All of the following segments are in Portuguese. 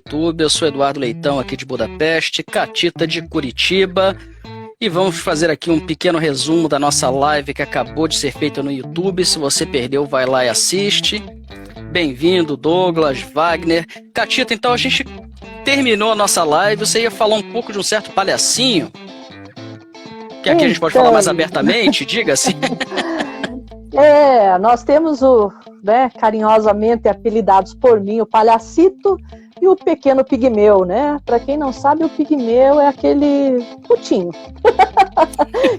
YouTube. Eu sou Eduardo Leitão, aqui de Budapeste, Catita de Curitiba. E vamos fazer aqui um pequeno resumo da nossa live que acabou de ser feita no YouTube. Se você perdeu, vai lá e assiste. Bem-vindo, Douglas, Wagner. Catita, então a gente terminou a nossa live. Você ia falar um pouco de um certo palhacinho? Que aqui a gente pode falar mais abertamente, diga-se. Nós temos carinhosamente apelidados por mim, o Palhacito e o Pequeno Pigmeu, né? Para quem não sabe, o Pigmeu é aquele putinho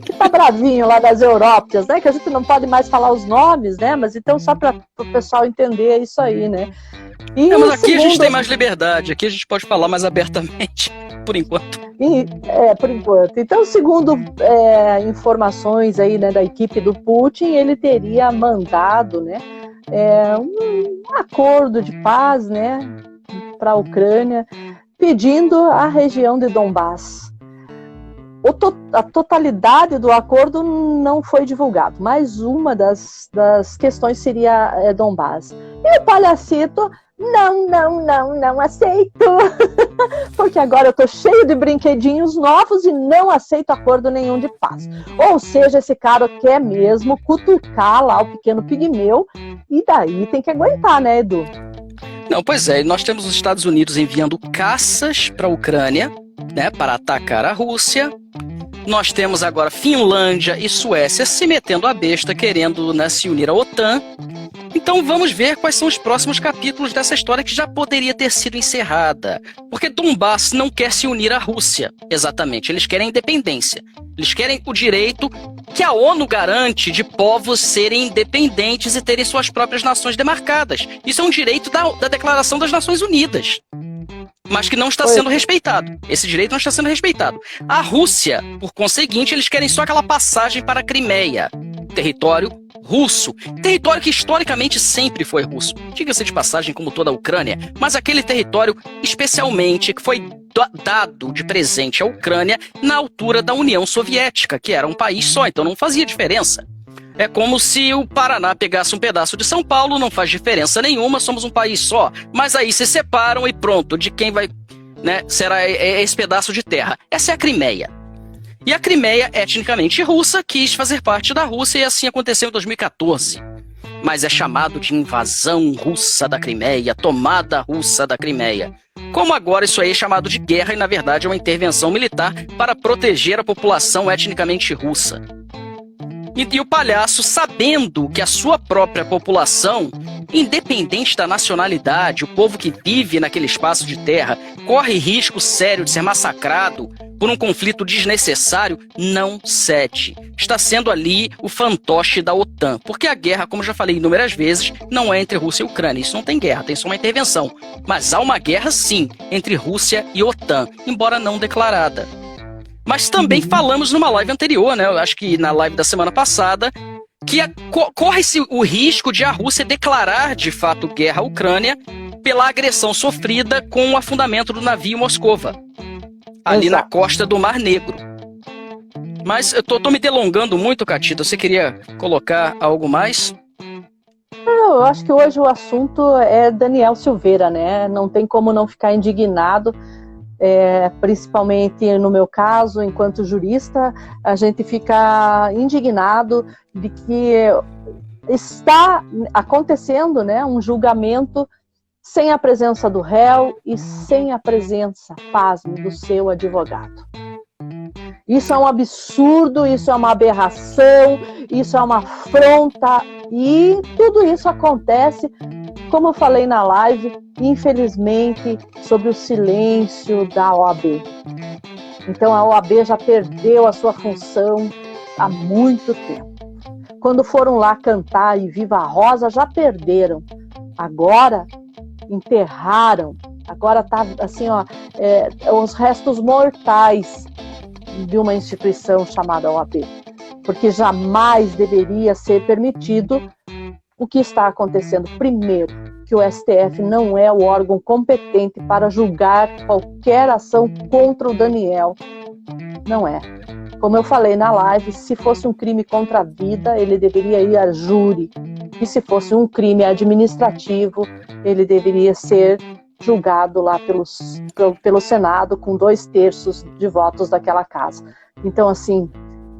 que tá bravinho lá das Európias, né? Que a gente não pode mais falar os nomes, né? Mas então só para o pessoal entender isso aí, né? Mas aqui a gente tem mais liberdade, aqui a gente pode falar mais abertamente, por enquanto. Por enquanto. Então, segundo informações aí, né, da equipe do Putin, ele teria mandado, né, um acordo de paz, né, para a Ucrânia, pedindo a região de Donbás. A totalidade do acordo não foi divulgado, mas uma das questões seria Donbás. E o Palhacito, não aceito, porque agora eu tô cheio de brinquedinhos novos e não aceito acordo nenhum de paz. Ou seja, esse cara quer mesmo cutucar lá o Pequeno Pigmeu, e daí tem que aguentar, né, Edu? Não, pois é, nós temos os Estados Unidos enviando caças para a Ucrânia, né, para atacar a Rússia. Nós temos agora Finlândia e Suécia se metendo a besta, querendo, né, se unir à OTAN. Então vamos ver quais são os próximos capítulos dessa história que já poderia ter sido encerrada. Porque Donbás não quer se unir à Rússia, exatamente. Eles querem independência. Eles querem o direito que a ONU garante de povos serem independentes e terem suas próprias nações demarcadas. Isso é um direito da Declaração das Nações Unidas, mas que não está sendo respeitado. Esse direito não está sendo respeitado. A Rússia, por conseguinte, eles querem só aquela passagem para a Crimeia, território russo, território que historicamente sempre foi russo. Diga-se de passagem, como toda a Ucrânia, mas aquele território especialmente que foi dado de presente à Ucrânia na altura da União Soviética, que era um país só, então não fazia diferença. É como se o Paraná pegasse um pedaço de São Paulo, não faz diferença nenhuma, somos um país só. Mas aí se separam e pronto, de quem vai, né, será esse pedaço de terra. Essa é a Crimeia. E a Crimeia, etnicamente russa, quis fazer parte da Rússia e assim aconteceu em 2014. Mas é chamado de invasão russa da Crimeia, tomada russa da Crimeia. Como agora isso aí é chamado de guerra e na verdade é uma intervenção militar para proteger a população etnicamente russa. E o palhaço, sabendo que a sua própria população, independente da nacionalidade, o povo que vive naquele espaço de terra, corre risco sério de ser massacrado por um conflito desnecessário, não cede. Está sendo ali o fantoche da OTAN. Porque a guerra, como já falei inúmeras vezes, não é entre Rússia e Ucrânia. Isso não tem guerra, tem só uma intervenção. Mas há uma guerra, sim, entre Rússia e OTAN, embora não declarada. Mas também falamos numa live anterior, né? Eu acho que na live da semana passada, que corre-se o risco de a Rússia declarar de fato guerra à Ucrânia pela agressão sofrida com o afundamento do navio Moscova, ali na costa do Mar Negro. Mas eu tô me delongando muito, Catita. Você queria colocar algo mais? Eu acho que hoje o assunto é Daniel Silveira, né? Não tem como não ficar indignado. Principalmente no meu caso, enquanto jurista, a gente fica indignado de que está acontecendo, né, um julgamento sem a presença do réu e sem a presença, pasme, do seu advogado. Isso é um absurdo, isso é uma aberração, isso é uma afronta, e tudo isso acontece, como eu falei na live, infelizmente, sobre o silêncio da OAB. Então a OAB já perdeu a sua função há muito tempo. Quando foram lá cantar e Viva a Rosa, já perderam. Agora enterraram, agora tá assim, os restos mortais de uma instituição chamada OAB. Porque jamais deveria ser permitido o que está acontecendo. Primeiro, que o STF não é o órgão competente para julgar qualquer ação contra o Daniel. Não é. Como eu falei na live, se fosse um crime contra a vida, ele deveria ir a júri. E se fosse um crime administrativo, ele deveria ser julgado lá pelo Senado com 2/3 de votos daquela casa. Então, assim,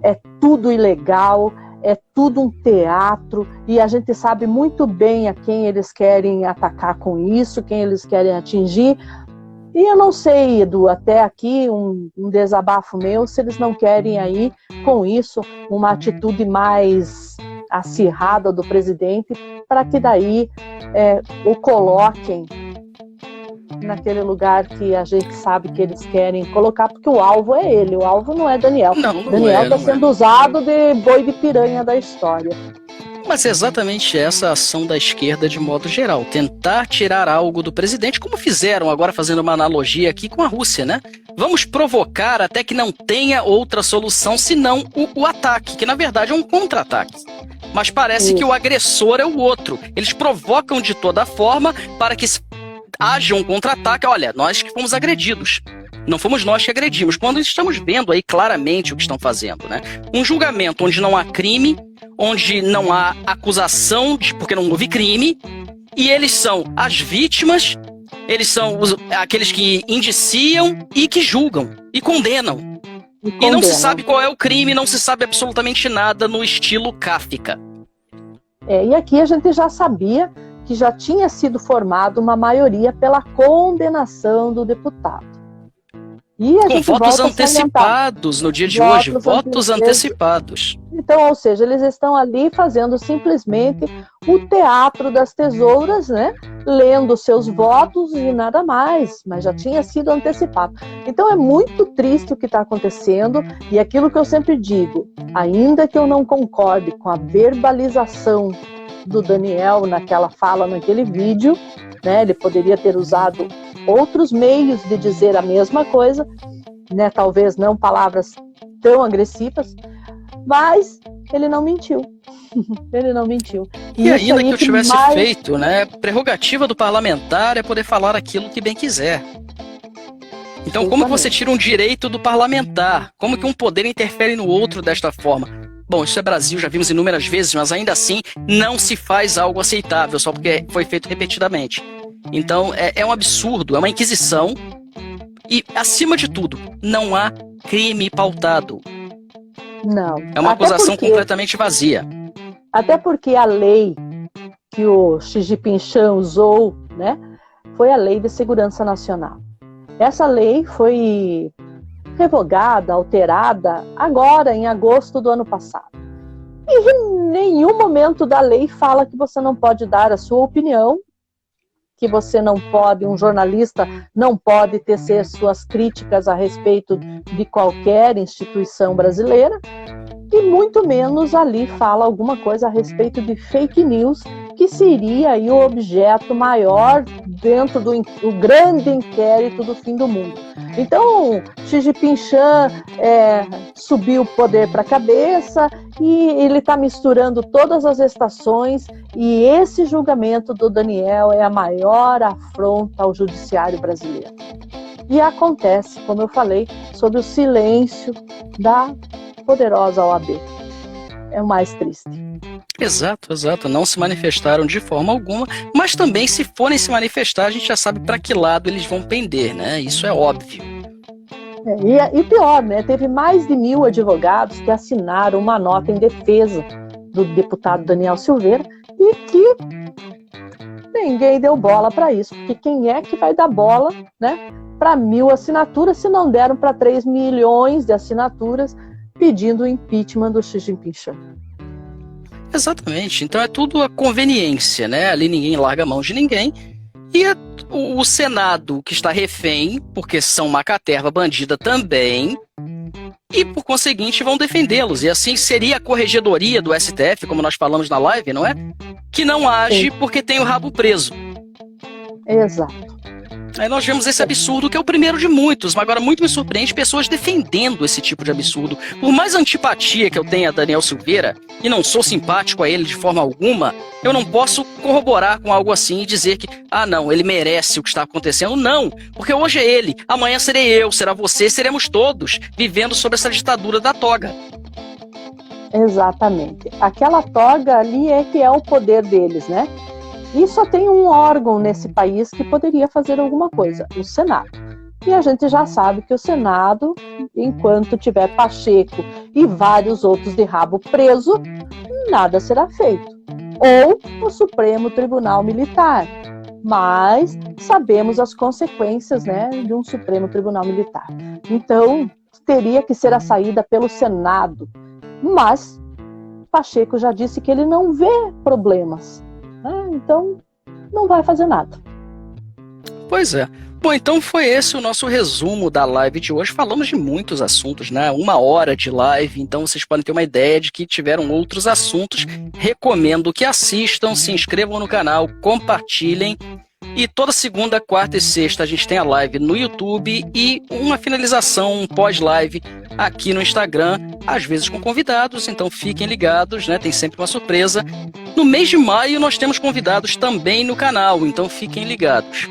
é tudo ilegal, é tudo um teatro, e a gente sabe muito bem a quem eles querem atacar com isso, quem eles querem atingir. E eu não sei, Edu, até aqui um desabafo meu, se eles não querem aí, com isso, uma atitude mais acirrada do presidente, para que daí o coloquem naquele lugar que a gente sabe que eles querem colocar, porque o alvo é ele, o alvo não é Daniel. Não Daniel está sendo usado de boi de piranha da história. Mas é exatamente essa a ação da esquerda de modo geral, tentar tirar algo do presidente, como fizeram agora, fazendo uma analogia aqui com a Rússia, né? Vamos provocar até que não tenha outra solução senão o ataque, que na verdade é um contra-ataque. Mas parece que o agressor é o outro. Eles provocam de toda forma para que haja um contra-ataque. Olha, nós que fomos agredidos. Não fomos nós que agredimos. Quando estamos vendo aí claramente o que estão fazendo, né? Um julgamento onde não há crime, onde não há acusação, porque não houve crime, e eles são as vítimas, eles são aqueles que indiciam e que julgam e condenam. E não se sabe qual é o crime, não se sabe absolutamente nada no estilo Kafka. E aqui a gente já sabia que já tinha sido formada uma maioria pela condenação do deputado. E a gente com votos volta antecipados no dia de hoje, votos antecipados. Então, ou seja, eles estão ali fazendo simplesmente o teatro das tesouras, né? Lendo seus votos e nada mais, mas já tinha sido antecipado. Então é muito triste o que está acontecendo, e aquilo que eu sempre digo, ainda que eu não concorde com a verbalização do Daniel naquela fala, naquele vídeo, né? Ele poderia ter usado outros meios de dizer a mesma coisa, né? Talvez não palavras tão agressivas, mas ele não mentiu. Ele não mentiu. E ainda que eu tivesse feito, né? Prerrogativa do parlamentar é poder falar aquilo que bem quiser. Então, como que você tira um direito do parlamentar? Como que um poder interfere no outro desta forma? Bom, isso é Brasil, já vimos inúmeras vezes, mas ainda assim não se faz algo aceitável só porque foi feito repetidamente. Então, é um absurdo, é uma inquisição e, acima de tudo, não há crime pautado. Não. É uma acusação completamente vazia. Até porque a lei que o Xi Jinping usou, né, foi a Lei de Segurança Nacional. Essa lei foi revogada, alterada, agora, em agosto do ano passado. E em nenhum momento da lei fala que você não pode dar a sua opinião, que você não pode, um jornalista não pode tecer suas críticas a respeito de qualquer instituição brasileira, e muito menos ali fala alguma coisa a respeito de fake news, que seria aí o objeto maior dentro do grande inquérito do fim do mundo. Então, Xi Jinping subiu o poder para a cabeça e ele está misturando todas as estações, e esse julgamento do Daniel é a maior afronta ao judiciário brasileiro. E acontece, como eu falei, sob o silêncio da poderosa OAB. É o mais triste. Exato. Não se manifestaram de forma alguma, mas também, se forem se manifestar, a gente já sabe para que lado eles vão pender, né? Isso é óbvio. E pior, né? Teve mais de 1.000 advogados que assinaram uma nota em defesa do deputado Daniel Silveira, e que ninguém deu bola para isso, porque quem é que vai dar bola, né, para 1.000 assinaturas, se não deram para 3 milhões de assinaturas pedindo o impeachment do Xi Jinping. Exatamente, então é tudo a conveniência, né? Ali ninguém larga a mão de ninguém, e o Senado, que está refém, porque são uma caterva bandida também, e por conseguinte vão defendê-los, e assim seria a corregedoria do STF, como nós falamos na live, não é? Que não age porque tem o rabo preso. Exato. Aí nós vemos esse absurdo, que é o primeiro de muitos, mas agora muito me surpreende pessoas defendendo esse tipo de absurdo. Por mais antipatia que eu tenha a Daniel Silveira, e não sou simpático a ele de forma alguma, eu não posso corroborar com algo assim e dizer que, não, ele merece o que está acontecendo. Não, porque hoje é ele, amanhã serei eu, será você, seremos todos vivendo sob essa ditadura da toga. Exatamente. Aquela toga ali é que é o poder deles, né? E só tem um órgão nesse país que poderia fazer alguma coisa, o Senado. E a gente já sabe que o Senado, enquanto tiver Pacheco e vários outros de rabo preso, nada será feito. Ou o Supremo Tribunal Militar. Mas sabemos as consequências, né, de um Supremo Tribunal Militar. Então, teria que ser a saída pelo Senado. Mas Pacheco já disse que ele não vê problemas. Então, não vai fazer nada. Pois é. Bom, então foi esse o nosso resumo da live de hoje. Falamos de muitos assuntos, né? 1 hora de live, então vocês podem ter uma ideia de que tiveram outros assuntos. Recomendo que assistam, se inscrevam no canal, compartilhem. E toda segunda, quarta e sexta a gente tem a live no YouTube e uma finalização, um pós-live aqui no Instagram, às vezes com convidados, então fiquem ligados, né? Tem sempre uma surpresa. No mês de maio nós temos convidados também no canal, então fiquem ligados.